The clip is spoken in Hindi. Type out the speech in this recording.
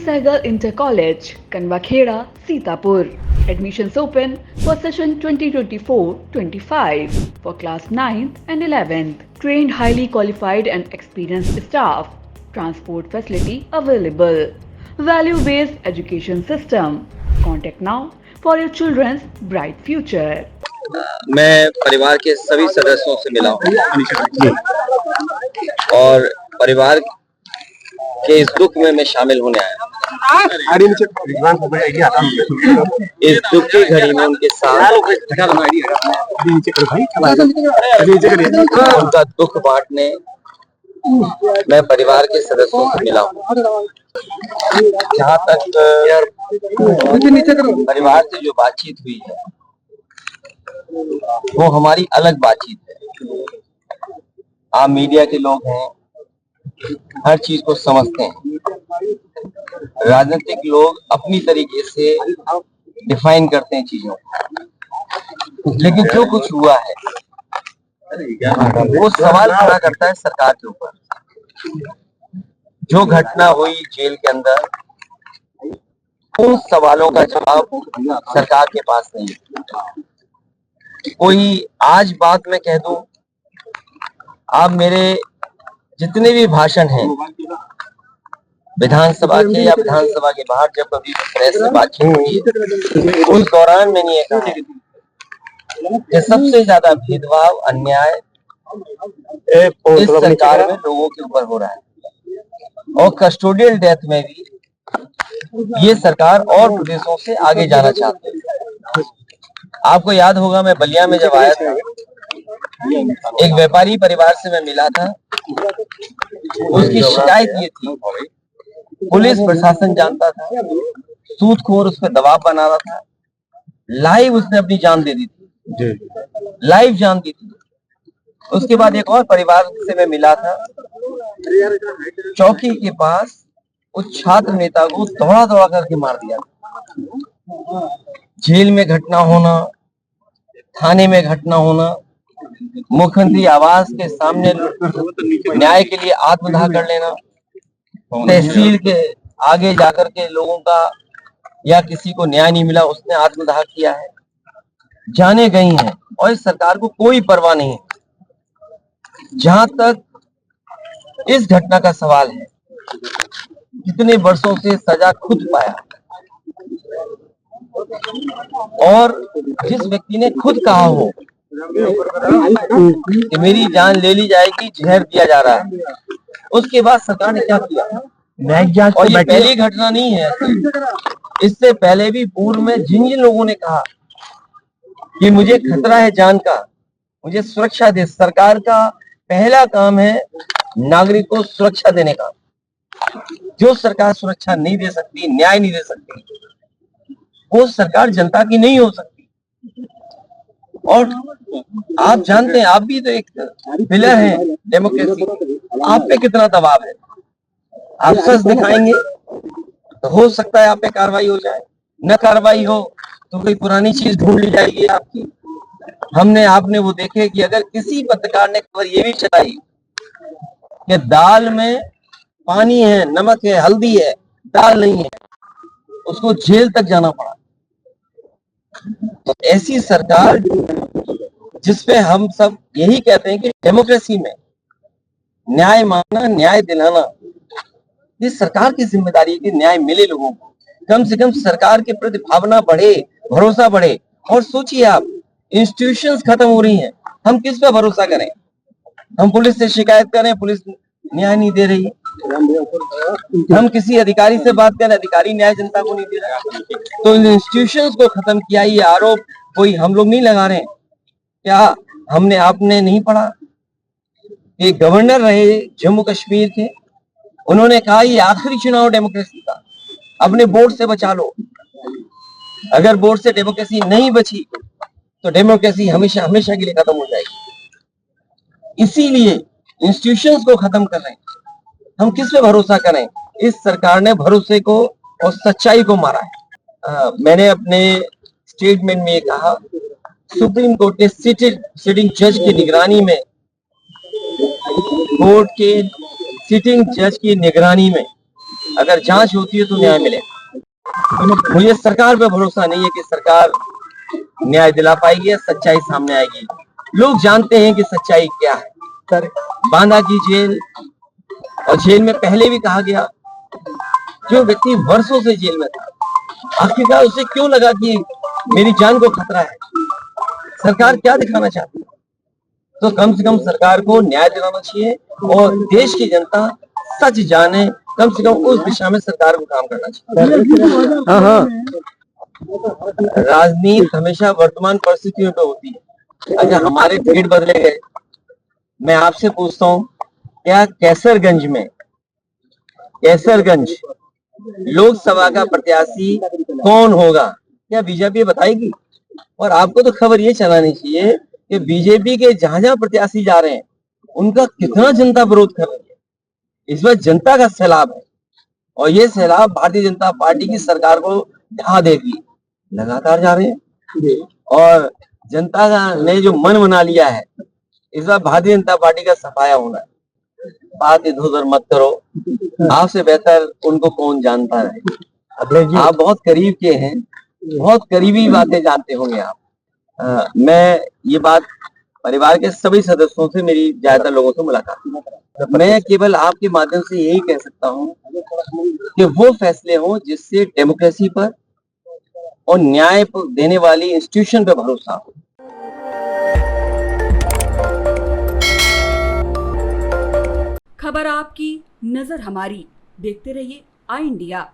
Sehgal Inter College, Kanwakheda, Sitapur. Admissions open for session 2024-25 for class 9th and 11th. Trained, highly qualified and experienced staff. Transport facility available. Value-based education system. Contact now for your children's bright future. मैं परिवार के सभी सदस्यों से मिला हूँ और परिवार के इस दुख में मैं शामिल होने आया। इस दुख की घड़ी में उनके साथ उनका दुख बांटने मैं परिवार के सदस्यों से मिला हूँ। जहाँ तक परिवार से जो बातचीत हुई है वो हमारी अलग बातचीत है। आप मीडिया के लोग हैं, हर चीज को समझते हैं। राजनीतिक लोग अपनी तरीके से डिफाइन करते हैं चीजों को, लेकिन जो कुछ हुआ है वो सवाल खड़ा करता है सरकार के ऊपर। जो घटना हुई जेल के अंदर, उन सवालों का जवाब सरकार के पास नहीं है। कोई आज बात मैं कह दूं, आप मेरे जितने भी भाषण हैं विधानसभा के या विधानसभा के बाहर जब कभी प्रेस से बातचीत हुई है, उस दौरान मैंने ये कहा कि सबसे ज्यादा भेदभाव, अन्याय इस सरकार में लोगों के ऊपर हो रहा है और कस्टोडियल डेथ में भी ये सरकार और प्रदेशों से आगे जाना चाहते हैं। आपको याद होगा, मैं बलिया में जब आया था, एक व्यापारी परिवार से मैं मिला था। उसकी शिकायत ये थी, पुलिस प्रशासन जानता था, सूदखोर उस पर दबाव बना रहा था। लाइव उसने अपनी जान दे दी थी, लाइव जान दी थी। उसके बाद एक और परिवार से मैं मिला था, चौकी के पास उस छात्र नेता को दौड़ा दौड़ा करके मार दिया। जेल में घटना होना, थाने में घटना होना, मुख्यमंत्री आवास के सामने न्याय के लिए आत्मदाह कर लेना, तहसील के आगे जाकर के लोगों का या किसी को न्याय नहीं मिला उसने आत्मदाह किया है, जाने गई हैं और इस सरकार को कोई परवाह नहीं है। जहां तक इस घटना का सवाल है, कितने वर्षों से सजा खुद पाया और जिस व्यक्ति ने खुद कहा हो कि मेरी जान ले ली जाएगी, जहर दिया जा रहा है, उसके बाद सरकार ने क्या किया? और ये पहली घटना नहीं है, इससे पहले भी पूर्व में जिन जिन लोगों ने कहा कि मुझे खतरा है जान का, मुझे सुरक्षा दे, सरकार का पहला काम है नागरिक को सुरक्षा देने का। जो सरकार सुरक्षा नहीं दे सकती, न्याय नहीं दे सकती, वो सरकार जनता की नहीं हो सकती। और आप जानते हैं, आप भी तो एक पिलर हैं डेमोक्रेसी, आप पे कितना दबाव है। आप सच दिखाएंगे तो हो सकता है आप पे कार्रवाई हो जाए, न कार्रवाई हो तो कोई पुरानी चीज ढूंढ ली जाएगी आपकी। आपने वो देखे कि अगर किसी पत्रकार ने खबर ये भी चलाई कि दाल में पानी है, नमक है, हल्दी है, दाल नहीं है, उसको जेल तक जाना पड़ा। तो ऐसी सरकार जिसपे हम सब यही कहते हैं कि डेमोक्रेसी में न्याय मांगना, न्याय दिलाना, ये सरकार की जिम्मेदारी है कि न्याय मिले लोगों को। कम से कम सरकार के प्रति भावना बढ़े, भरोसा बढ़े। और सोचिए आप, इंस्टीट्यूशंस खत्म हो रही हैं, हम किस पे भरोसा करें? हम पुलिस से शिकायत करें, पुलिस न्याय नहीं दे रही। हम किसी अधिकारी से बात करें, अधिकारी न्याय जनता को नहीं दे रहा। तो इन इंस्टीट्यूशंस को खत्म किया, ये आरोप कोई हम लोग नहीं लगा रहे हैं। क्या आपने नहीं पढ़ा? एक गवर्नर रहे जम्मू कश्मीर के, उन्होंने कहा ये आखिरी चुनाव डेमोक्रेसी का, अपने वोट से बचा लो। अगर वोट से डेमोक्रेसी नहीं बची तो डेमोक्रेसी हमेशा हमेशा के लिए खत्म हो जाएगी। इसीलिए इंस्टीट्यूशंस को खत्म कर रहे हैं। हम किस पे भरोसा करें? इस सरकार ने भरोसे को और सच्चाई को मारा है। मैंने अपने स्टेटमेंट में कहा, सुप्रीम कोर्ट के सिटिंग जज की निगरानी में, कोर्ट के सिटिंग जज की निगरानी में अगर जांच होती है तो न्याय मिलेगा। मुझे सरकार पे भरोसा नहीं है कि सरकार न्याय दिला पाएगी या सच्चाई सामने आएगी। लोग जानते हैं कि सच्चाई क्या है। बांदा की जेल, और जेल में पहले भी कहा गया, जो व्यक्ति वर्षों से जेल में था, आखिरकार उसे क्यों लगा कि मेरी जान को खतरा है? सरकार क्या दिखाना चाहती है? तो कम से कम सरकार को न्याय दिलाना चाहिए और देश की जनता सच जाने, कम से कम उस दिशा में सरकार को काम करना चाहिए। हाँ, राजनीति हमेशा वर्तमान परिस्थितियों पे होती है। अच्छा, हमारे ढेर बदले गए। मैं आपसे पूछता हूँ, क्या कैसरगंज लोकसभा का प्रत्याशी कौन होगा? क्या बीजेपी बताएगी? और आपको तो खबर ये चलानी चाहिए कि बीजेपी के जहां जहां प्रत्याशी जा रहे हैं उनका कितना जनता विरोध कर रही है। इस बार जनता का सैलाब है और ये सैलाब भारतीय जनता पार्टी की सरकार को ढहा देगी। लगातार जा रहे हैं और जनता ने जो मन बना लिया है, इस बार भारतीय जनता पार्टी का सफाया होना है। बात इधर उधर मत करो, आपसे बेहतर उनको कौन जानता है। आप बहुत करीब के हैं, बहुत करीबी बातें जानते होंगे आप। मैं ये बात परिवार के सभी सदस्यों से, मेरी ज्यादातर लोगों से मुलाकात, मैं केवल आपके माध्यम से यही कह सकता हूँ कि वो फैसले हों जिससे डेमोक्रेसी पर और न्याय देने वाली इंस्टीट्यूशन पर भरोसा हो। खबर आपकी, नजर हमारी। देखते रहिए आई इंडिया।